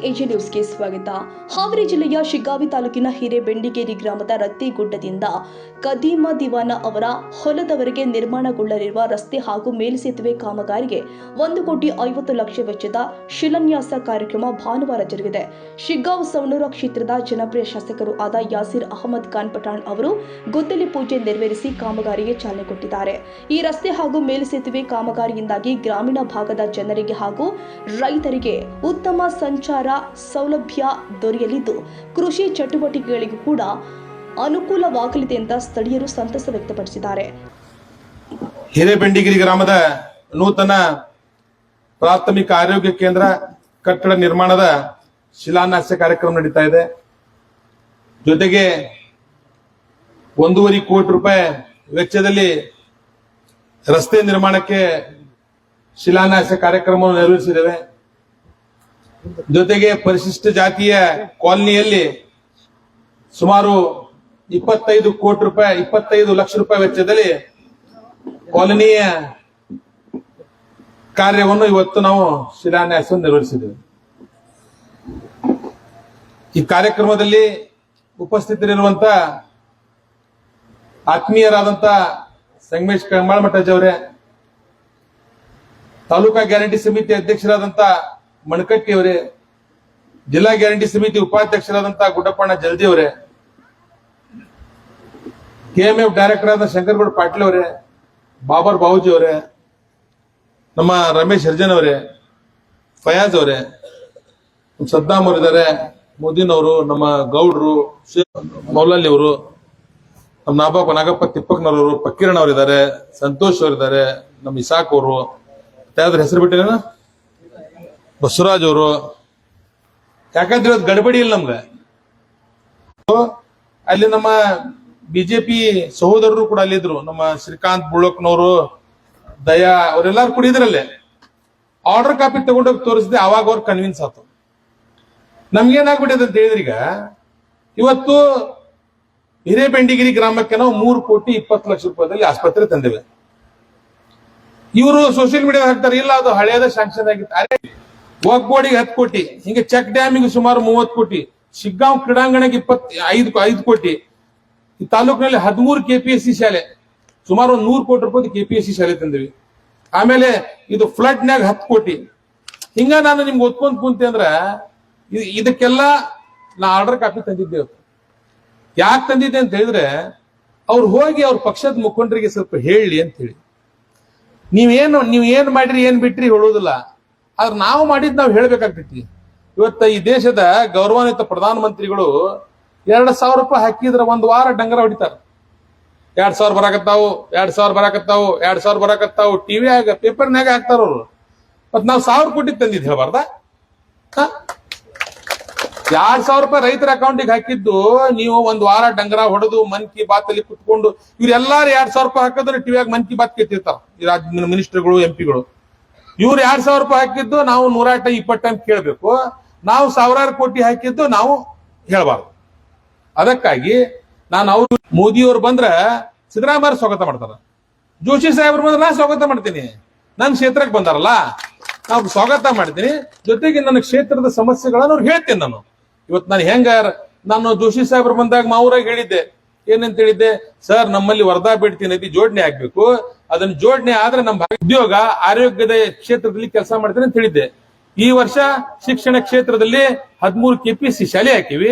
AG ನ್ಯೂಸ್ಗೆ ಸ್ವಾಗತ. ಹಾವೇರಿ ಜಿಲ್ಲೆಯ ಶಿಗ್ಗಾವಿ ತಾಲೂಕಿನ ಹಿರೇಬೆಂಡಿಗೇರಿ ಗ್ರಾಮದ ರತ್ತಿಗುಡ್ಡದಿಂದ ಕದೀಮ ದಿವಾನ ಅವರ ಹೊಲದವರೆಗೆ ನಿರ್ಮಾಣಗೊಳ್ಳಲಿರುವ ರಸ್ತೆ ಹಾಗೂ ಮೇಲ್ಸೇತುವೆ ಕಾಮಗಾರಿಗೆ 1,50,00,000 ವೆಚ್ಚದ ಶಿಲಾನ್ಯಾಸ ಕಾರ್ಯಕ್ರಮ ಭಾನುವಾರ ಜರುಗಿದೆ. ಶಿಗ್ಗಾಂವ್ ಸವಣೂರ ಕ್ಷೇತ್ರದ ಜನಪ್ರಿಯ ಶಾಸಕರು ಆದ ಯಾಸೀರ್ ಅಹಮದ್ ಖಾನ್ ಪಠಾಣ್ ಅವರು ಗುದ್ದಲಿ ಪೂಜೆ ನೆರವೇರಿಸಿ ಕಾಮಗಾರಿಗೆ ಚಾಲನೆ ಕೊಟ್ಟಿದ್ದಾರೆ. ಈ ರಸ್ತೆ ಹಾಗೂ ಮೇಲ್ಸೇತುವೆ ಕಾಮಗಾರಿಯಿಂದಾಗಿ ಗ್ರಾಮೀಣ ಭಾಗದ ಜನರಿಗೆ ಹಾಗೂ ರೈತರಿಗೆ ಉತ್ತಮ ಸಂಚಾರ ಸೌಲಭ್ಯ ದೊರೆಯಲಿದ್ದು ಕೃಷಿ ಚಟುವಟಿಕೆಗಳಿಗೂ ಕೂಡ ಅನುಕೂಲವಾಗಲಿದೆ ಅಂತ ಸ್ಥಳೀಯರು ಸಂತಸ ವ್ಯಕ್ತಪಡಿಸಿದ್ದಾರೆ. ಹಿರೇಬೆಂಡಿಗಿರಿ ಗ್ರಾಮದ ನೂತನ ಪ್ರಾಥಮಿಕ ಆರೋಗ್ಯ ಕೇಂದ್ರ ಕಟ್ಟಡ ನಿರ್ಮಾಣದ ಶಿಲಾನ್ಯಾಸ ಕಾರ್ಯಕ್ರಮ ನಡೀತಾ ಇದೆ. ಜೊತೆಗೆ 1.5 ಕೋಟಿ ರೂಪಾಯಿ ವೆಚ್ಚದಲ್ಲಿ ರಸ್ತೆ ನಿರ್ಮಾಣಕ್ಕೆ ಶಿಲಾನ್ಯಾಸ ಕಾರ್ಯಕ್ರಮವನ್ನು ನೆರವೇರಿಸಿದ್ದೇವೆ. ಜೊತೆಗೆ ಪರಿಶಿಷ್ಟ ಜಾತಿಯ ಕಾಲನಿಯಲ್ಲಿ ಸುಮಾರು 25 ಕೋಟಿ ರೂಪಾಯಿ 25 ಲಕ್ಷ ರೂಪಾಯಿ ವೆಚ್ಚದಲ್ಲಿ ಕಾಲನಿಯ ಕಾರ್ಯವನ್ನು ಇವತ್ತು ನಾವು ಶಿಲಾನ್ಯಾಸ ನೆರವೇರಿಸಿದ್ದೇವೆ. ಈ ಕಾರ್ಯಕ್ರಮದಲ್ಲಿ ಉಪಸ್ಥಿತರಿರುವಂತ ಆತ್ಮೀಯರಾದಂತ ಸಂಗಮೇಶ್ ಕಣ್ಮಾಳಮಠಜ್ ಅವರೇ, ತಾಲೂಕಾ ಗ್ಯಾರಂಟಿ ಸಮಿತಿ ಅಧ್ಯಕ್ಷರಾದಂತ ಮಣಕಟ್ಟಿ ಅವರೇ, ಜಿಲ್ಲಾ ಗ್ಯಾರಂಟಿ ಸಮಿತಿ ಉಪಾಧ್ಯಕ್ಷರಾದಂತಹ ಗುಡ್ಡಪ್ಪಣ್ಣ ಜಲ್ದಿ ಅವರೇ, ಕೆಎಂಎಫ್ ಡೈರೆಕ್ಟರ್ ಆದ ಶಂಕರಗೌಡ ಪಾಟೀಲ್ ಅವರೇ, ಬಾಬರ್ ಬಾಬುಜಿ ಅವರೇ, ನಮ್ಮ ರಮೇಶ್ ಹರ್ಜನ್ ಅವರೇ, ಫಯಾಜ್ ಅವರೇ, ಸದ್ದಾಮ್ ಅವರಿದ್ದಾರೆ, ಮೋದಿನ್ ಅವರು, ನಮ್ಮ ಗೌಡ್ರು, ಮೌಲಲ್ಲಿ ಅವರು, ನಮ್ಮ ನಾಗಪ್ಪ ತಿಪ್ಪಕ್ನವರು, ಫಕೀರಣ್ಣ ಅವರಿದ್ದಾರೆ, ಸಂತೋಷ್ ಅವರಿದ್ದಾರೆ, ನಮ್ಮ ಇಸಾಕ್ ಅವರು, ಯಾವ್ದ್ರ ಹೆಸರು ಬಿಟ್ಟಿನ ಬಸವರಾಜ್ ಅವರು. ಯಾಕಂದ್ರೆ ಇವತ್ತು ಗಡಬಡಿ ಇಲ್ಲ ನಮ್ಗೆ. ಅಲ್ಲಿ ನಮ್ಮ ಬಿಜೆಪಿ ಸಹೋದರರು ಕೂಡ ಅಲ್ಲಿದ್ರು. ನಮ್ಮ ಶ್ರೀಕಾಂತ್ ಬುಳ್ಳಕ್ನವರು, ದಯಾ ಅವರೆಲ್ಲರೂ ಕೂಡ ಇದ್ರಲ್ಲೇ. ಆರ್ಡರ್ ಕಾಪಿ ತಗೊಂಡೋಗಿ ತೋರಿಸಿದೆ. ಅವಾಗ ಅವ್ರು ಕನ್ವಿನ್ಸ್ ಆಯ್ತು. ನಮ್ಗೇನಾಗ್ಬಿಟ್ಟಿದೆ ಅಂತ ಹೇಳಿದ್ರೆ, ಈಗ ಇವತ್ತು ಹಿರೇಬೆಂಡಿಗಿರಿ ಗ್ರಾಮಕ್ಕೆ ನಾವು 3,20,00,000 ರೂಪಾಯಿದಲ್ಲಿ ಆಸ್ಪತ್ರೆ ತಂದೇವೆ. ಇವರು ಸೋಷಿಯಲ್ ಮೀಡಿಯಾ ಹಾಕ್ತಾರೆ, ಇಲ್ಲ ಅದು ಹಳೆಯದ ಶಾಂಕ್ಷನ್ ಆಗಿತ್ತು. ವಕ್ ಬೋರ್ಡಿಗೆ 10 ಕೋಟಿ, ಹಿಂಗೆ ಚೆಕ್ ಡ್ಯಾಮಿಗೆ ಸುಮಾರು 30 ಕೋಟಿ, ಶಿಗ್ಗಾಂವ್ ಕ್ರೀಡಾಂಗಣಕ್ಕೆ 25 ಕೋಟಿ, ಈ ತಾಲೂಕಿನಲ್ಲಿ 13 ಕೆಪಿಎಸ್ಸಿ ಶಾಲೆ, ಸುಮಾರು 100 ಕೋಟಿ ರೂಪಾಯಿ ಕೆಪಿಎಸ್ಸಿ ಶಾಲೆ ತಂದಿವಿ. ಆಮೇಲೆ ಇದು ಫ್ಲಡ್ ನಾಗ 10 ಕೋಟಿ. ಹಿಂಗ ನಾನು ನಿಮ್ಗೆ ಒತ್ಕೊಂಡ್ ಕುಂತೆ ಅಂದ್ರ ಇದಕ್ಕೆಲ್ಲ ನಾ ಆರ್ಡರ್ ಕಾಪಿ ತಂದಿದ್ದೆ. ಯಾಕೆ ತಂದಿದ್ದೆ ಅಂತ ಹೇಳಿದ್ರೆ, ಅವ್ರು ಹೋಗಿ ಅವ್ರ ಪಕ್ಷದ ಮುಖಂಡರಿಗೆ ಸ್ವಲ್ಪ ಹೇಳಿ ಅಂತ ಹೇಳಿ. ನೀವ್ ಏನ್ ಮಾಡ್ರಿ ಏನ್ ಬಿಟ್ರಿ ಹೇಳೋದಿಲ್ಲ, ಆದ್ರೆ ನಾವು ಮಾಡಿದ್ ನಾವು ಹೇಳ್ಬೇಕಾಗ್ತೈತಿ. ಇವತ್ತ ಈ ದೇಶದ ಗೌರವಾನ್ವಿತ ಪ್ರಧಾನ ಮಂತ್ರಿಗಳು 2,000 ರೂಪಾಯಿ ಹಾಕಿದ್ರ 1 ವಾರ ಡಂಗರ ಹೊಡಿತಾರ. 2,000 ಬರಾಕತ್ತಾವು, 2,000 ಬರಾಕತ್ತಾವು, 2,000 ಬರಾಕತ್ತಾವು, ಟಿವಿಯಾಗ ಪೇಪರ್ನಾಗ ಹಾಕ್ತಾರ ಅವ್ರು. ಮತ್ ನಾವ್ 1,000 ಕೋಟಿ ತಂದಿದ್ ಹೇಳ್ಬಾರ್ದ? 2,000 ರೂಪಾಯಿ ರೈತರ ಅಕೌಂಟಿಗೆ ಹಾಕಿದ್ದು ನೀವು 1 ವಾರ ಡಂಗರ ಹೊಡೆದು ಮನ್ ಕಿ ಬಾತ್ ಅಲ್ಲಿ ಕುತ್ಕೊಂಡು ಇವ್ರೆಲ್ಲಾರು 2,000 ರೂಪಾಯಿ ಹಾಕಿದ್ರೆ ಟಿವಿಯಾಗ ಮನ್ ಕಿ ಬಾತ್ ಕೇಳ್ತಿರ್ತಾರ ಈ ರಾಜ್ಯ ಮಿನಿಸ್ಟರ್ಗಳು, ಎಂಪಿಗಳು. ಇವ್ರು 2,000 ರೂಪಾಯಿ ಹಾಕಿದ್ದು ನಾವು 120 ಟೈಮ್ ಕೇಳ್ಬೇಕು. ನಾವು 1,000 ಕೋಟಿ ಹಾಕಿದ್ದು ನಾವು ಹೇಳ್ಬಾರ್ದು. ಅದಕ್ಕಾಗಿ ಅವ್ರು ಮೋದಿಯವ್ರು ಬಂದ್ರ ಸಿದ್ದರಾಮಯ್ಯ ಸ್ವಾಗತ ಮಾಡ್ತಾರ, ಜೋಶಿ ಸಾಹೇಬ್ರು ಬಂದ್ರೆ ನಾ ಸ್ವಾಗತ ಮಾಡ್ತೀನಿ. ನನ್ನ ಕ್ಷೇತ್ರಕ್ಕೆ ಬಂದಾರಲ್ಲ ನಾವು ಸ್ವಾಗತ ಮಾಡ್ತೀನಿ. ಜೊತೆಗೆ ನನ್ನ ಕ್ಷೇತ್ರದ ಸಮಸ್ಯೆಗಳನ್ನು ಅವ್ರು ಹೇಳ್ತೇನೆ. ಇವತ್ತು ನಾನು ಜೋಶಿ ಸಾಹೇಬ್ರು ಬಂದಾಗ ಮಾವೂರಾಗ ಹೇಳಿದ್ದೆ, ಏನಂತ ಹೇಳಿದ್ದೆ, ಸರ್ ನಮ್ಮಲ್ಲಿ ವರ್ಧಾ ಬೇಡ್ತಿ ನದಿ ಜೋಡಣೆ ಆಗ್ಬೇಕು, ಅದನ್ನ ಜೋಡಣೆ ಆದ್ರೆ ನಮ್ಮ ಉದ್ಯೋಗ ಆರೋಗ್ಯದ ಕ್ಷೇತ್ರದಲ್ಲಿ ಕೆಲಸ ಮಾಡ್ತೀನಿ ಅಂತ ಹೇಳಿದ್ದೆ. ಈ ವರ್ಷ ಶಿಕ್ಷಣ ಕ್ಷೇತ್ರದಲ್ಲಿ 13 ಕೆಪಿಎಸ್ಸಿ ಶಾಲೆ ಹಾಕಿವಿ.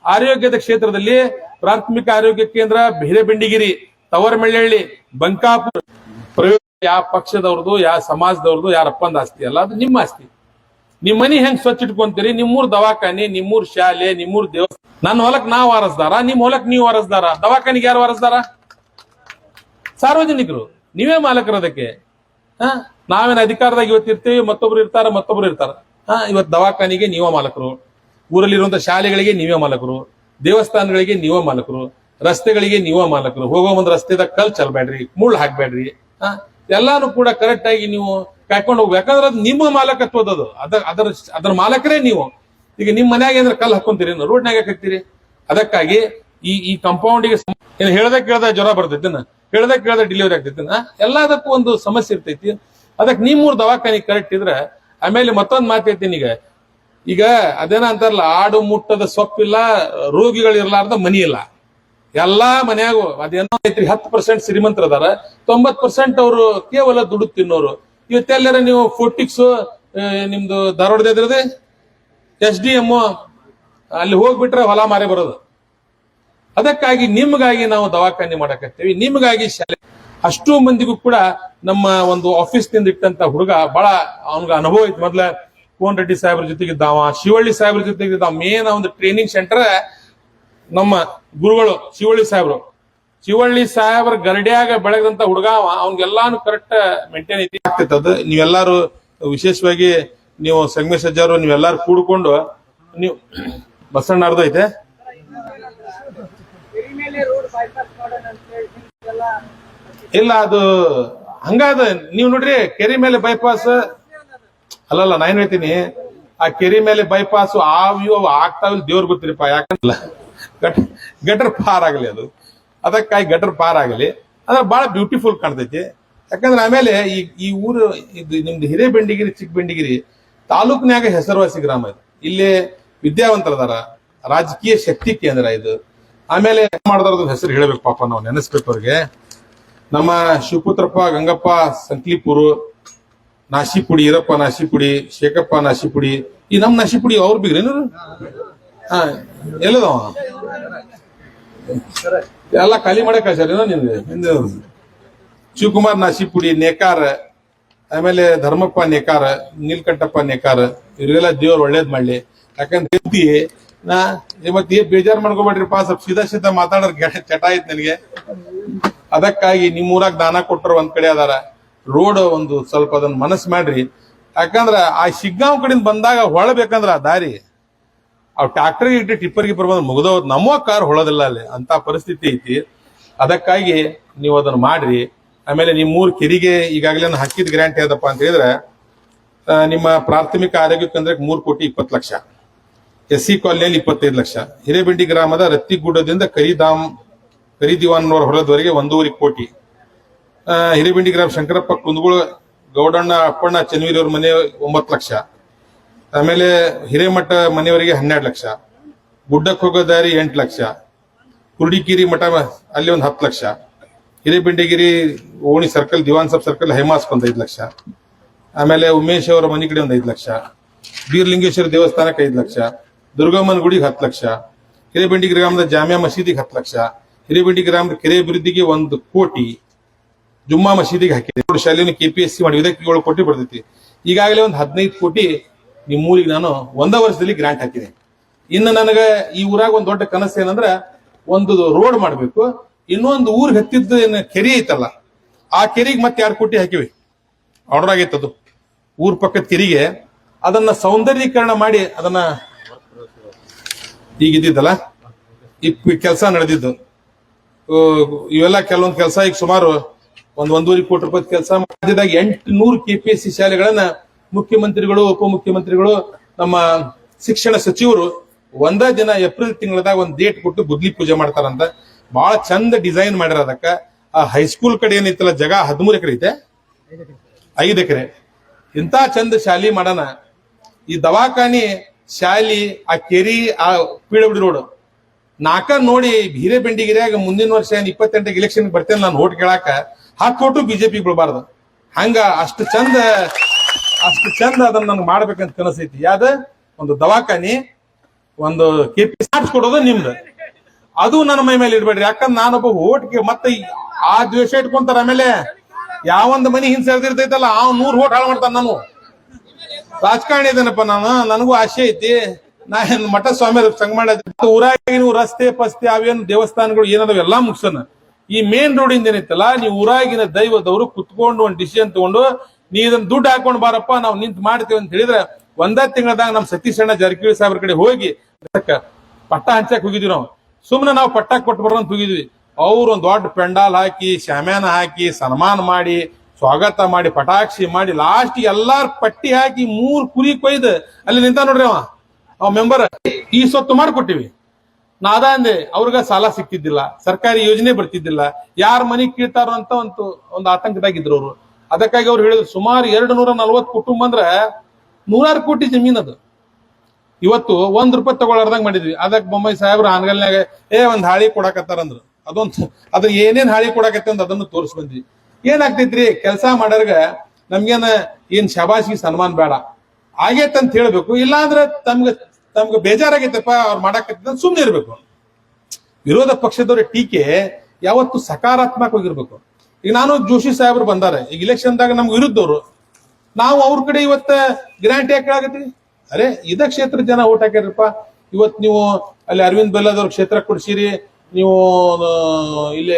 ಆರೋಗ್ಯದ ಕ್ಷೇತ್ರದಲ್ಲಿ ಪ್ರಾಥಮಿಕ ಆರೋಗ್ಯ ಕೇಂದ್ರ ಹಿರೇಬೆಂಡಿಗಿರಿ, ತವರಮೆಳ್ಳಹಳ್ಳಿ, ಬಂಕಾಪುರ. ಪ್ರಯೋಗ ಯಾವ ಪಕ್ಷದವ್ರದ್ದು, ಯಾವ ಸಮಾಜದವ್ರದ್ದು, ಯಾರಪ್ಪಂದ ಆಸ್ತಿ ಅಲ್ಲ, ಅದು ನಿಮ್ಮ ಆಸ್ತಿ. ನಿಮ್ ಮನಿ ಹೆಂಗ್ ಸ್ವಚ್ಛ ಇಟ್ಕೊಂತೀರಿ, ನಿಮ್ಮೂರ್ ದವಾಖಾನಿ, ನಿಮ್ಮೂರ್ ಶಾಲೆ, ನಿಮ್ಮೂರ್ ದೇವಸ್ಥಾನ. ನನ್ನ ಹೊಲಕ್ ನಾ ವಾರಸ್ದಾರ, ನಿಮ್ ಹೊಲಕ್ ನೀವು ವಾರಸ್ದಾರ, ದವಾಖಾನಿಗೆ ಯಾರು ವಾರಸ್ದಾರ? ಸಾರ್ವಜನಿಕರು, ನೀವೇ ಮಾಲಕರು. ಅದಕ್ಕೆ ನಾವೇನ್ ಅಧಿಕಾರದಾಗ ಇವತ್ತು ಇರ್ತೀವಿ, ಮತ್ತೊಬ್ರು ಇರ್ತಾರ. ಇವತ್ತು ದವಾಖಾನಿಗೆ ನೀವೇ ಮಾಲಕರು, ಊರಲ್ಲಿರುವಂತ ಶಾಲೆಗಳಿಗೆ ನೀವೇ ಮಾಲಕರು, ದೇವಸ್ಥಾನಗಳಿಗೆ ನೀವೇ ಮಾಲಕರು, ರಸ್ತೆಗಳಿಗೆ ನೀವೇ ಮಾಲಕರು. ಹೋಗೋ ಒಂದು ರಸ್ತೆದಾಗ ಕಲ್ ಚಲ್ಬೇಡ್ರಿ, ಮುಳ್ಳು ಹಾಕ್ಬೇಡ್ರಿ. ಎಲ್ಲಾನು ಕೂಡ ಕರೆಕ್ಟ್ ಆಗಿ ನೀವು ಕಾಯ್ಕೊಂಡು ಹೋಗ್ಬೇಕು. ಯಾಕಂದ್ರೆ ಅದು ನಿಮ್ಮ ಮಾಲಕತ್ವದದು, ಅದರ ಮಾಲಕರೇ ನೀವು. ಈಗ ನಿಮ್ ಮನ್ಯಾಗ ಏನಾರ ಕಲ್ ಹಾಕೊಂತೀರಿ, ರೋಡ್ನಾಗ ಹಾಕ್ತೀರಿ. ಅದಕ್ಕಾಗಿ ಈ ಕಂಪೌಂಡಿಗೆ ಏನ್ ಹೇಳ್ದ ಜ್ವರ ಬರ್ತೈತಿ, ಹೇಳ್ದ ಡೆಲಿವರಿ ಆಗ್ತೈತಿ, ಎಲ್ಲದಕ್ಕೂ ಒಂದು ಸಮಸ್ಯೆ ಇರ್ತೈತಿ. ಅದಕ್ಕೆ ನಿಮ್ಮೂರ್ ದವಾಖಾನಿ ಕರೆಕ್ಟ್ ಇದ್ರೆ. ಆಮೇಲೆ ಮತ್ತೊಂದು ಮಾತು ಹೇಳ್ತೀನಿ, ಈಗ ಈಗ ಅದೇನ ಅಂತಾರಲ್ಲ, ಆಡು ಮುಟ್ಟದ ಸೊಪ್ಪಿಲ್ಲ, ರೋಗಿಗಳು ಇರ್ಲಾರ್ದ ಮನಿ ಇಲ್ಲ. ಎಲ್ಲಾ ಮನ್ಯಾಗು ಅದೇನೋ ಐತ್ರಿ, 10% ಶ್ರೀಮಂತರ ಅದಾರ, 90% ಅವರು ಕೇವಲ ದುಡ್ಡು ತಿನ್ನೋರು. ಇವತ್ತೆಲ್ಲರ ನೀವು ಫೋರ್ಟಿಕ್ಸ್ ನಿಮ್ದು ಧಾರವಾಡದ SDM ಅಲ್ಲಿ ಹೋಗ್ಬಿಟ್ರೆ ಹೊಲ ಮಾರಿ ಬರೋದು. ಅದಕ್ಕಾಗಿ ನಿಮ್ಗಾಗಿ ನಾವು ದವಾಖಾನೆ ಮಾಡಕತ್ತೀವಿ, ನಿಮ್ಗಾಗಿ ಶಾಲೆ. ಅಷ್ಟು ಮಂದಿಗೂ ಕೂಡ ನಮ್ಮ ಒಂದು ಆಫೀಸ್ ನಿಂದ ಇಟ್ಟಂತ ಹುಡುಗ ಬಹಳ ಅವನ್ಗ ಅನುಭವ ಐತಿ. ಮೊದ್ಲ ಕೋನ್ ರೆಡ್ಡಿ ಸಾಹೇಬ್ರ ಜೊತೆಗಿದ್ದಾವ, ಶಿವಳ್ಳಿ ಸಾಹೇಬ್ರ ಜೊತೆಗಿದ್ದಾವ. ಮೇನ್ ಒಂದು ಟ್ರೈನಿಂಗ್ ಸೆಂಟರ್ ನಮ್ಮ ಗುರುಗಳು ಶಿವಳ್ಳಿ ಸಾಹೇಬ್ರ ಗರಡಿಯಾಗ ಬೆಳೆದಂತ ಹುಡುಗ, ಅವ್ನ್ಗೆಲ್ಲಾನು ಕರೆಕ್ಟ್ ಮೇಂಟೈನ್ ಐತಿ ಆಗ್ತೈತದ. ನೀವೆಲ್ಲಾರು ವಿಶೇಷವಾಗಿ ನೀವು ಸಂಗಮೇಶ್ ಅಜ್ಜಾರು ನೀವೆಲ್ಲಾರು ಕೂಡ್ಕೊಂಡು ನೀವು ಬಸಣ್ಣಾರ್ದು ಐತೆ ಇಲ್ಲ, ಅದು ಹಂಗಾದ. ನೀವ್ ನೋಡ್ರಿ ಕೆರೆ ಮೇಲೆ ಬೈಪಾಸ್ ಅಲ್ಲಲ್ಲ, ನಾ ಏನ್ ಹೇಳ್ತೀನಿ, ಆ ಕೆರೆ ಮೇಲೆ ಬೈಪಾಸ್ ಅವು ಆಗ್ತಾವಿಲ್ಲ ದೇವ್ರ ಗೊತ್ತಿರಪ್ಪ. ಯಾಕಂದ್ರೆ ಗಟರ್ ಪಾರ್ ಆಗಲಿ, ಅದಕ್ಕಾಗಿ ಗಟರ್ ಪಾರ್ ಆಗಲಿ, ಅದ್ರ ಬಹಳ ಬ್ಯೂಟಿಫುಲ್ ಕಾಣ್ತೈತಿ. ಯಾಕಂದ್ರೆ ಆಮೇಲೆ ಈ ಊರು ಇದು ನಿಮ್ದು ಹಿರೇಬೆಂಡಿಗಿರಿ ಚಿಕ್ಕಬೆಂಡಿಗಿರಿ ತಾಲೂಕಿನಾಗ ಹೆಸರುವಾಸಿ ಗ್ರಾಮ ಇದು. ಇಲ್ಲಿ ವಿದ್ಯಾವಂತರದಾರ, ರಾಜಕೀಯ ಶಕ್ತಿ ಕೇಂದ್ರ ಇದು. ಆಮೇಲೆ ಮಾಡಿದಾರದ ಹೆಸರು ಹೇಳಬೇಕು, ಪಾಪ ನಾವು ನೆನೆಸ್ಬೇಕು ಅವ್ರಿಗೆ. ನಮ್ಮ ಶಿವಪುತ್ರಪ್ಪ ಗಂಗಪ್ಪ ಸಂಕ್ಲಿಪುರು, ನಾಶಿಪುಡಿ ಈರಪ್ಪ ನಾಶಿಪುಡಿ, ಶೇಖಪ್ಪ ನಾಶಿಪುಡಿ. ಈ ನಮ್ ನಾಶಿಪುಡಿ ಅವ್ರ ಬಿಗ್ರೇನು ಎಲ್ಲದವ ಎಲ್ಲ ಖಾಲಿ ಮಾಡಕ್ ಕಳ್ಸಾರೇನೋ ನಿಮ್ಗೆ. ಶಿವಕುಮಾರ್ ನಾಶಿಪುಡಿ ನೇಕಾರ, ಆಮೇಲೆ ಧರ್ಮಪ್ಪ ನೇಕಾರ, ನೀಲ್ಕಂಠಪ್ಪ ನೇಕಾರ, ಇವ್ರಿಗೆಲ್ಲ ದೇವ್ರು ಒಳ್ಳೇದ್ ಮಾಡ್ಲಿ. ಯಾಕಂದ್ರೆ ಮತ್ತೆ ಬೇಜಾರ್ ಮಾಡ್ಕೋಬೇಡ್ರಿಪ್ಪ, ಸ್ವಲ್ಪ ಸೀದಾ ಮಾತಾಡೋರ್ ಚಟ ಐತ್ ನನಗೆ. ಅದಕ್ಕಾಗಿ ನಿಮ್ ಊರಾಗ ದಾನ ಕೊಟ್ಟರು ಒಂದ್ ಕಡೆ ಅದಾರ, ರೋಡ್ ಒಂದು ಸ್ವಲ್ಪ ಅದನ್ನ ಮನಸ್ಸು ಮಾಡ್ರಿ. ಯಾಕಂದ್ರ ಆ ಶಿಗ್ಗಾಂವ್ ಕಡೆಯಿಂದ ಬಂದಾಗ ಹೊಳಬೇಕಂದ್ರ ಆ ದಾರಿ ಅವ್ ಟ್ರಾಕ್ಟರ್ ಇಟ್ಟು ಟಿಪ್ಪರ್ಗೆ ಬಂದ್ ಮುಗ್ದವ್, ನಮ್ಮ ಕಾರ್ ಹೊಳೋದಿಲ್ಲ ಅಲ್ಲಿ, ಅಂತ ಪರಿಸ್ಥಿತಿ ಐತಿ. ಅದಕ್ಕಾಗಿ ನೀವು ಅದನ್ನ ಮಾಡ್ರಿ. ಆಮೇಲೆ ನಿಮ್ ಮೂರ್ ಕೆರಿಗೆ ಈಗಾಗಲೇ ಹಾಕಿದ ಗ್ರಾಂಟ್ ಯಾವ್ದಪ್ಪ ಅಂತ ಹೇಳಿದ್ರೆ, ನಿಮ್ಮ ಪ್ರಾಥಮಿಕ ಆರೋಗ್ಯ ಕೇಂದ್ರಕ್ಕೆ 3,20,00,000, SC ಕಾಲನಿಯಲ್ಲಿ 25 ಲಕ್ಷ, ಹಿರೇಬೆಂಡಿ ಗ್ರಾಮದ ರತ್ತಿಗುಡ್ಡದಿಂದ ಕರಿದಿವಾನ್ನವರ ಹೊಲದವರೆಗೆ 1.5 ಕೋಟಿ, ಹಿರೇಬೆಂಡಿ ಗ್ರಾಮ ಶಂಕರಪ್ಪ ಕುಂದಗೋಳ ಗೌಡಣ್ಣ ಅಪ್ಪಣ್ಣ ಚನ್ನವೀರಿ ಅವ್ರ ಮನೆ 9 ಲಕ್ಷ, ಆಮೇಲೆ ಹಿರೇಮಠ ಮನೆಯವರಿಗೆ 12 ಲಕ್ಷ, ಗುಡ್ಡಕ್ಕೆ ಹೋಗೋ ದಾರಿ 8 ಲಕ್ಷ, ಕುರುಡಿಕೇರಿ ಮಠ ಅಲ್ಲಿ ಒಂದು 10 ಲಕ್ಷ, ಹಿರೇಬೆಂಡಿಗಿರಿ ಓಣಿ ಸರ್ಕಲ್ ದಿವಾನ್ ಸಬ್ ಸರ್ಕಲ್ ಹೈಮಾಸ್ಕ್ ಒಂದು 5 ಲಕ್ಷ, ಆಮೇಲೆ ಉಮೇಶ್ ಅವರ ಮನೆ ಕಡೆ ಒಂದು 5 ಲಕ್ಷ, ಬೀರ್ಲಿಂಗೇಶ್ವರ ದೇವಸ್ಥಾನಕ್ಕೆ 5 ಲಕ್ಷ, ದುರ್ಗಮ್ಮನ ಗುಡಿಗೆ 10 ಲಕ್ಷ, ಹಿರೇಬೆಂಡಿ ಗ್ರಾಮದ ಜಾಮಿಯಾ ಮಸೀದಿಗೆ 10 ಲಕ್ಷ, ಹಿರೇಬೆಂಡಿ ಗ್ರಾಮದ ಕೆರೆ ಅಭಿವೃದ್ಧಿಗೆ 1 ಕೋಟಿ, ಜುಮ್ಮಾ ಮಸೀದಿಗೆ ಹಾಕಿದೆ. ಶಾಲೆಯನ್ನು KPSC ಮಾಡಿ ಇದಕ್ಕೆ 7 ಕೋಟಿ ಬರ್ತೈತಿ. ಈಗಾಗಲೇ ಒಂದು 15 ಕೋಟಿ ನಿಮ್ಮೂರಿಗೆ ನಾನು 1 ವರ್ಷದಲ್ಲಿ ಗ್ರಾಂಟ್ ಹಾಕಿದೆ. ಇನ್ನು ನನಗೆ ಈ ಊರಾಗ ಒಂದ್ ದೊಡ್ಡ ಕನಸು ಏನಂದ್ರ, ಒಂದು ರೋಡ್ ಮಾಡ್ಬೇಕು. ಇನ್ನೊಂದು ಊರಿಗೆ ಹತ್ತಿದ್ದು ಏನ್ ಕೆರೆ ಐತಲ್ಲ, ಆ ಕೆರೆಗೆ ಮತ್ತೆ 2 ಕೋಟಿ ಹಾಕಿವಿ. ಆರ್ಡರ್ ಆಗೈತದು ಊರ್ ಪಕ್ಕದ ಕೆರೆಗೆ. ಅದನ್ನ ಸೌಂದರ್ಯೀಕರಣ ಮಾಡಿ ಅದನ್ನ ಈಗಿದ್ದಲ್ಲ ಈ ಕೆಲಸ ನಡೆದಿದ್ದು ಇವೆಲ್ಲ ಕೆಲವೊಂದು ಕೆಲಸ ಈಗ ಸುಮಾರು 1.5 ಕೋಟಿ ರೂಪಾಯಿ ಕೆಲಸ ಮಾಡಿದಾಗ 800 KPSC ಶಾಲೆಗಳನ್ನ ಮುಖ್ಯಮಂತ್ರಿಗಳು, ಉಪಮುಖ್ಯಮಂತ್ರಿಗಳು, ನಮ್ಮ ಶಿಕ್ಷಣ ಸಚಿವರು ಒಂದ ದಿನ ಏಪ್ರಿಲ್ ತಿಂಗಳದಾಗ ಒಂದ್ ಡೇಟ್ ಕೊಟ್ಟು ಗುದ್ಲಿ ಪೂಜೆ ಮಾಡ್ತಾರಂತ. ಬಹಳ ಚಂದ ಡಿಸೈನ್ ಮಾಡ್ಯಾರ. ಅದಕ್ಕ ಆ ಹೈಸ್ಕೂಲ್ ಕಡೆ ಏನೈತಲ್ಲ ಜಾಗ 13 ಎಕರೆ ಐತೆ, 5 ಎಕರೆ. ಇಂತ ಚಂದ ಶಾಲಿ ಮಾಡೋಣ. ಈ ದವಾಖಾನಿ ಶಾಲಿ, ಆ ಕೆರಿ, ಆ PWD ರೋಡ್ 4 ನೋಡಿ ಹಿರೇಬೆಂಡಿಗಿರಿಯಾಗ ಮುಂದಿನ ವರ್ಷ 28 ಎಲೆಕ್ಷನ್ ಬರ್ತೇನೆ ನಾನು ಓಟ್ ಕೇಳಾಕ, 10 ಓಟು ಬಿಜೆಪಿ ಬಿಡಬಾರ್ದು. ಹಂಗ ಅಷ್ಟು ಚಂದ ಅದನ್ನ ನನ್ಗೆ ಮಾಡ್ಬೇಕಂತ ಕನಸೈತಿ. ಯಾವ್ದ ಒಂದು ದವಾಖಾನಿ, ಒಂದು KPSC ಕೊಡೋದು ನಿಮ್ದು, ಅದು ನನ್ನ ಮೈ ಮೇಲೆ ಇಡ್ಬೇಡ್ರಿ. ಯಾಕಂದ್ರೆ ನಾನೊಬ್ಬ ಓಟ್ಗೆ ಮತ್ತೆ ಆ ದ್ವೇಷ ಇಟ್ಕೊಂತಾರ. ಆಮೇಲೆ ಯಾವೊಂದು ಮನಿ ಹಿಂಸೆ ಇರ್ತೈತಲ್ಲ, 100 ಓಟ್ ಹಾಳು ಮಾಡ್ತಾನ. ನಾನು ರಾಜಕಾರಣಿ ಇದೇನಪ್ಪ, ನನಗೂ ಆಸೆ ಐತಿ. ನಾ ಮಠ ಸ್ವಾಮಿ ಸಂಘ ಮಾಡ ಊರಾಗಿನ ರಸ್ತೆ ಪಸ್ತೆ ಅವೇನು ದೇವಸ್ಥಾನಗಳು ಏನದಾವ ಎಲ್ಲಾ ಮುಗ್ಸನ. ಈ ಮೇನ್ ರೋಡ್ ಇಂದ ಏನೈತಲ್ಲ, ನೀವು ಊರಾಗಿನ ದೈವದವರು ಕುತ್ಕೊಂಡು ಒಂದು ಡಿಸಿಷನ್ ತಗೊಂಡು, ನೀ ಇದನ್ನ ದುಡ್ಡು ಹಾಕೊಂಡ್ ಬಾರಪ್ಪ ನಾವು ನಿಂತು ಮಾಡ್ತೇವೆ ಅಂತ ಹೇಳಿದ್ರೆ, 1 ತಿಂಗಳದಾಗ ನಮ್ ಸತೀಶ್ ಅಣ್ಣ ಜಾರಕಿಹೊಳಿ ಸಾಹೇಬ್ರ ಕಡೆ ಹೋಗಿ ಪಟ್ಟ ಹಂಚಕ್ ಹೋಗಿದ್ವಿ. ನಾವು ಸುಮ್ನೆ ನಾವು ಪಟ್ಟ ಕೊಟ್ಟು ಬರೋಂತ ಹೋಗಿದ್ವಿ. ಅವ್ರು ಒಂದ್ ದೊಡ್ಡ ಪೆಂಡಾಲ್ ಹಾಕಿ, ಶಾಮ್ಯಾನ ಹಾಕಿ, ಸನ್ಮಾನ ಮಾಡಿ, ಸ್ವಾಗತ ಮಾಡಿ, ಪಟಾಕ್ಷಿ ಮಾಡಿ, ಲಾಸ್ಟ್ ಎಲ್ಲಾರ ಪಟ್ಟಿ ಹಾಕಿ 3 ಕುರಿ ಕೊಯ್ದು ಅಲ್ಲಿ ನಿಂತ ನೋಡ್ರಿ ಅವ ಮೆಂಬರ್. ಈ ಸೊತ್ತು ಮಾಡ್ಕೊಟ್ಟಿವಿ. ನಾ ಅದ ಅಂದೆ, ಅವ್ರಿಗ ಸಾಲ ಸಿಕ್ತಿದ್ದಿಲ್ಲ, ಸರ್ಕಾರಿ ಯೋಜನೆ ಬರ್ತಿದ್ದಿಲ್ಲ, ಯಾರ ಮನಿ ಕೀಳ್ತಾರೋ ಅಂತ ಒಂದು ಆತಂಕದಾಗಿದ್ರು ಅವರು. ಅದಕ್ಕಾಗಿ ಅವ್ರು ಹೇಳಿದ್ರು, ಸುಮಾರು 240 ಕುಟುಂಬ ಅಂದ್ರ 100 ಕೋಟಿ ಜಮೀನ್ ಅದು. ಇವತ್ತು ₹1 ತಗೊಳ್ಳಾರ್ದಂಗ್ ಮಾಡಿದ್ವಿ. ಅದಕ್ಕೆ ಬೊಮ್ಮಾಯಿ ಸಾಹೇಬ್ರು ಆನ್ಗಲ್ನಾಗ ಒಂದ್ ಹಾಳಿ ಕೊಡಾಕತ್ತಾರಂದ್ರು. ಅದ್ರ ಏನೇನ್ ಹಾಳಿ ಕೊಡಾಕತ್ತೆ ಅಂತ ಅದನ್ನು ತೋರಿಸ್ ಬಂದ್ವಿ. ಏನಾಗ್ತೈತ್ರಿ, ಕೆಲಸ ಮಾಡೋರ್ಗ ಏನ್ ಶಬಾಷಿಗೆ ಸನ್ಮಾನ ಬೇಡ, ಆಗೇತ್ ಅಂತ ಹೇಳ್ಬೇಕು. ಇಲ್ಲಾಂದ್ರೆ ತಮ್ಗೆ ಬೇಜಾರಾಗೈತಪ್ಪ ಅವ್ರು ಮಾಡಾಕತ್ತ ಸುಮ್ನೆ ಇರ್ಬೇಕು. ವಿರೋಧ ಪಕ್ಷದವ್ರ ಟೀಕೆ ಯಾವತ್ತು ಸಕಾರಾತ್ಮಕವಾಗಿರ್ಬೇಕು. ಈಗ ನಾನು ಜೋಶಿ ಸಾಹೇಬ್ರು ಬಂದಾರೆ, ಈಗ ಇಲೆಕ್ಷನ್ದಾಗ ನಮ್ಗೆ ವಿರುದ್ಧವ್ರು, ನಾವು ಅವ್ರ ಕಡೆ ಇವತ್ತ ಗ್ಯಾರಂಟಿ ಯಾಕೆ ಕೇಳಾಕತ್ತೀವಿ? ಅರೆ ಇದ ಕ್ಷೇತ್ರ ಜನ ಓಟ್ ಹಾಕ್ಯಾರಪ್ಪ, ಇವತ್ ನೀವು ಅಲ್ಲಿ ಅರವಿಂದ್ ಬೆಲ್ಲದವ್ರ ಕ್ಷೇತ್ರ ಕೊಡ್ಸಿರಿ, ನೀವು ಇಲ್ಲಿ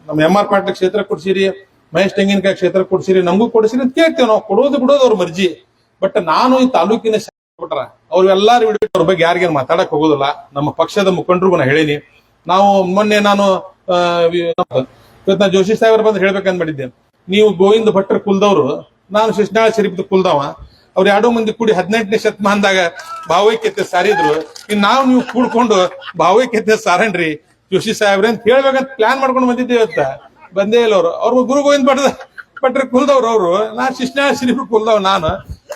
ನಮ್ಮ MR ಪಾಟೀಲ್ ಕ್ಷೇತ್ರ ಕೊಡ್ಸಿರಿ, ಮಹೇಶ್ ತೆಂಗಿನಕಾಯಿ ಕ್ಷೇತ್ರ ಕೊಡ್ಸಿರಿ, ನಮಗೂ ಕೊಡ್ಸಿರಿ ಅಂತ ಕೇಳ್ತೇವೆ ನಾವು. ಕೊಡೋದು ಬಿಡೋದು ಅವ್ರ ಮರ್ಜಿ. ಬಟ್ ನಾನು ಈ ತಾಲೂಕಿನ ಬಿಟ್ರ ಅವ್ರೆಲ್ಲಾರು ಅವ್ರ ಬಗ್ಗೆ ಯಾರಿಗೇನು ಮಾತಾಡಕ್ ಹೋಗೋದಿಲ್ಲ. ನಮ್ಮ ಪಕ್ಷದ ಮುಖಂಡರಿಗೂ ನಾ ಹೇಳೀನಿ. ನಾವು ಮೊನ್ನೆ ನಾನು ಇವತ್ತು ನಾ ಜೋಶಿ ಸಾಹೇಬ್ರ ಬಂದು ಹೇಳ್ಬೇಕಂತ ಮಾಡಿದ್ದೆ, ನೀವು ಗೋವಿಂದ ಭಟ್ರ ಕುಲ್ದವ್ರು, ನಾನು ಶಿಶನಾಳ ಶರೀಫ್ದ ಕುಲ್ದವ. ಅವ್ರು 2 ಮಂದಿ ಕೂಡಿ 18ನೇ ಶತಮಾನದಾಗ ಭಾವೈಕ್ಯತೆ ಸಾರಿದ್ರು. ಇನ್ ನೀವು ಕೂಡ್ಕೊಂಡು ಭಾವೈಕ್ಯತೆ ಸಾರಣ್ರಿ ಜೋಶಿ ಸಾಹೇಬ್ರೆ ಅಂತ ಹೇಳ್ಬೇಕಂತ ಪ್ಲಾನ್ ಮಾಡ್ಕೊಂಡು ಬಂದಿದ್ದೆ. ಇವತ್ತ ಬಂದೇ ಇಲ್ಲ ಅವ್ರು ಗುರು ಗೋವಿಂದ ಭಟ್ರ ಕುಲ್ದವ್ರು ಅವ್ರು, ನಾನ್ ಶಿಶನಾಳ ಶರೀಫ್ ಕುಲ್ದವ್. ನಾನು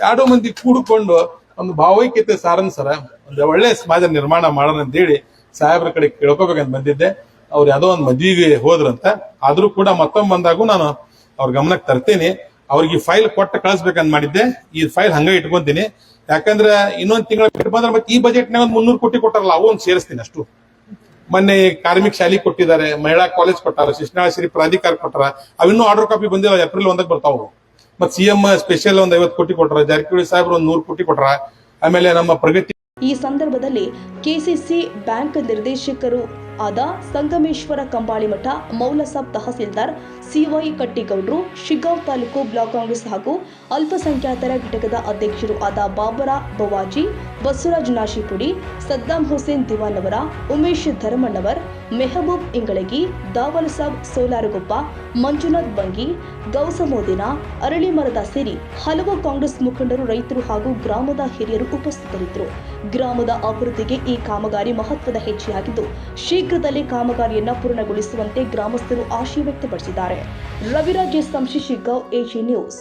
2 ಮಂದಿ ಕೂಡ್ಕೊಂಡು ಒಂದು ಭಾವೈಕ್ಯತೆ ಸಾರನ್ ಸರ ಒಂದು ಒಳ್ಳೆ ಸಮಾಜ ನಿರ್ಮಾಣ ಮಾಡೋಣ ಅಂತೇಳಿ ಸಾಹೇಬ್ರ ಕಡೆ ಕೇಳ್ಕೋಬೇಕಂತ ಬಂದಿದ್ದೆ. ಅವ್ರು ಯಾವ್ದೋ ಒಂದು ಮದ್ವಿಗೆ ಹೋದ್ರಂತ. ಆದ್ರೂ ಕೂಡ ಮತ್ತೊಮ್ಮೆ ಬಂದಾಗೂ ನಾನು ಅವ್ರ ಗಮನಕ್ಕೆ ತರ್ತೇನೆ. ಅವ್ರಿಗೆ ಈ ಫೈಲ್ ಕೊಟ್ಟು ಕಳಿಸ್ಬೇಕಂತ ಮಾಡಿದ್ದೆ. ಈ ಫೈಲ್ ಹಂಗ ಇಟ್ಕೊಂತೀನಿ. ಯಾಕಂದ್ರೆ ಇನ್ನೊಂದ್ ತಿಂಗಳ ಬಿಟ್ಟು ಬಂದ್ರೆ ಮತ್ತೆ ಈ ಬಜೆಟ್ನಾಗ ಒಂದು 300 ಕೋಟಿ ಕೊಟ್ಟಾರಲ್ಲ, ಅವು ಒಂದು ಸೇರಿಸ್ತೀನಿ ಅಷ್ಟು. ಮೊನ್ನೆ ಕಾರ್ಮಿಕ ಶಾಲೆ ಕೊಟ್ಟಿದ್ದಾರೆ, ಮಹಿಳಾ ಕಾಲೇಜ್ ಕೊಟ್ಟಾರ, ಶಿಶನಾಳ ಶ್ರೀ ಪ್ರಾಧಿಕಾರ ಕೊಟ್ಟಾರ. ಅವಿನ್ನೂ ಆರ್ಡರ್ ಕಾಪಿ ಬಂದಿಲ್ಲ, ಏಪ್ರಿಲ್ 1ಕ್ಕೆ ಬರ್ತಾವು. ಮತ್ತೆ CM ಸ್ಪೆಷಲ್ ಒಂದು 50 ಕೋಟಿ ಕೊಟ್ಟಾರ, ಜಾರಕಿಹೊಳಿ ಸಾಹೇಬ್ರು ಒಂದು 100 ಕೋಟಿ ಕೊಟ್ಟಾರ. ಆಮೇಲೆ ನಮ್ಮ ಪ್ರಗತಿ. ಈ ಸಂದರ್ಭದಲ್ಲಿ KCC ಬ್ಯಾಂಕ್ ನಿರ್ದೇಶಕರು ಆದ ಸಂಗಮೇಶ್ವರ ಕಂಬಾಳಿಮಠ, ಮೌಲಸಾಬ್ ತಹಸೀಲ್ದಾರ್ CY ಕಟ್ಟಿಗೌಡ್ರು, ಶಿಗ್ಗಾಂವ್ ತಾಲೂಕು ಬ್ಲಾಕ್ ಕಾಂಗ್ರೆಸ್ ಹಾಗೂ ಅಲ್ಪಸಂಖ್ಯಾತರ ಘಟಕದ ಅಧ್ಯಕ್ಷರು ಆದ ಬಾಬರಾ ಬವಾಜಿ, ಬಸವರಾಜ್ ನಾಶಿಪುಡಿ, ಸದ್ದಾಂ ಹುಸೇನ್ ದಿವಾನವರ, ಉಮೇಶ್ ಧರ್ಮಣ್ಣವರ್, ಮೆಹಬೂಬ್ ಇಂಗಳಗಿ, ದಾವಲ್ ಸಾಬ್ ಸೋಲಾರಗೊಪ್ಪ, ಮಂಜುನಾಥ್ ಬಂಗಿ, ಗೌಸಮೋದಿನ, ಅರಳಿಮರದ ಸೇರಿ ಹಲವು ಕಾಂಗ್ರೆಸ್ ಮುಖಂಡರು, ರೈತರು ಹಾಗೂ ಗ್ರಾಮದ ಹಿರಿಯರು ಉಪಸ್ಥಿತರಿದ್ದರು. ಗ್ರಾಮದ ಅಭಿವೃದ್ಧಿಗೆ ಈ ಕಾಮಗಾರಿ ಮಹತ್ವದ ಹೆಜ್ಜೆಯಾಗಿದ್ದು, ಶೀಘ್ರದಲ್ಲೇ ಕಾಮಗಾರಿಯನ್ನು ಪೂರ್ಣಗೊಳಿಸುವಂತೆ ಗ್ರಾಮಸ್ಥರು ಆಶಯ ವ್ಯಕ್ತಪಡಿಸಿದ್ದಾರೆ. Raviraj Sanshi, Shiggaon, AG news.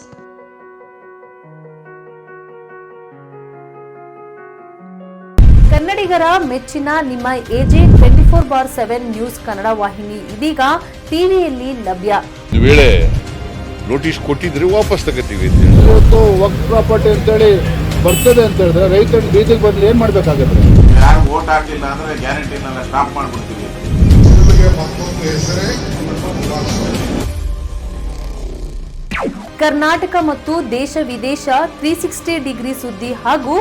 ಕನ್ನಡಿಗರ ಮೆಚ್ಚಿನ ನಿಮ್ಮ AG 24/7 ನ್ಯೂಸ್ ಕನ್ನಡ ವಾಹಿನಿ ಇದೀಗ ಟಿವಿಯಲ್ಲಿ ಲಭ್ಯ. ಒಂದು ವೇಳೆ ನೋಟಿಸ್ ಕೊಟ್ಟಿದ್ರೆ ವಾಪಸ್ ತಗೋತೀವಿ. ಇವತ್ತು ವಕ್ಫ್ ಪ್ರಾಪರ್ಟಿ ಅಂತೇಳಿ ಬರ್ತದೆ ಅಂತ ಹೇಳಿದ್ರೆ ರೈತರ ಬೀದಿಗೆ ಬಂದ್ರೆ ಏನ್ ಮಾಡ್ಬೇಕಾಗತ್ತೆ? ಯಾರು ವೋಟ್ ಹಾಕಿಲ್ಲ ಅಂದ್ರೆ ಗ್ಯಾರಂಟಿನೆಲ್ಲ ಸ್ಟಾಪ್ ಮಾಡ್ಬಿಡ್ತೀವಿ. ಕರ್ನಾಟಕ ಮತ್ತು ದೇಶ ವಿದೇಶ 360 ಡಿಗ್ರಿ ಸುದ್ದಿ ಹಾಗೂ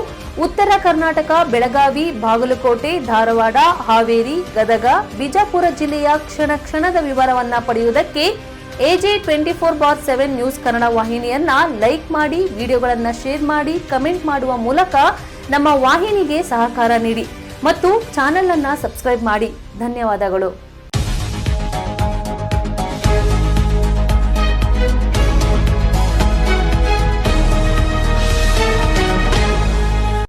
ಉತ್ತರ ಕರ್ನಾಟಕ, ಬೆಳಗಾವಿ, ಬಾಗಲಕೋಟೆ, ಧಾರವಾಡ, ಹಾವೇರಿ, ಗದಗ, ಬಿಜಾಪುರ ಜಿಲ್ಲೆಯ ಕ್ಷಣ ಕ್ಷಣದ ವಿವರವನ್ನ ಪಡೆಯುವುದಕ್ಕೆ AG 24/7 ನ್ಯೂಸ್ ಕನ್ನಡ ವಾಹಿನಿಯನ್ನ ಲೈಕ್ ಮಾಡಿ, ವಿಡಿಯೋಗಳನ್ನ ಶೇರ್ ಮಾಡಿ, ಕಮೆಂಟ್ ಮಾಡುವ ಮೂಲಕ ನಮ್ಮ ವಾಹಿನಿಗೆ ಸಹಕಾರ ನೀಡಿ ಮತ್ತು ಚಾನೆಲ್ ಅನ್ನ ಸಬ್ಸ್ಕ್ರೈಬ್ ಮಾಡಿ. ಧನ್ಯವಾದಗಳು.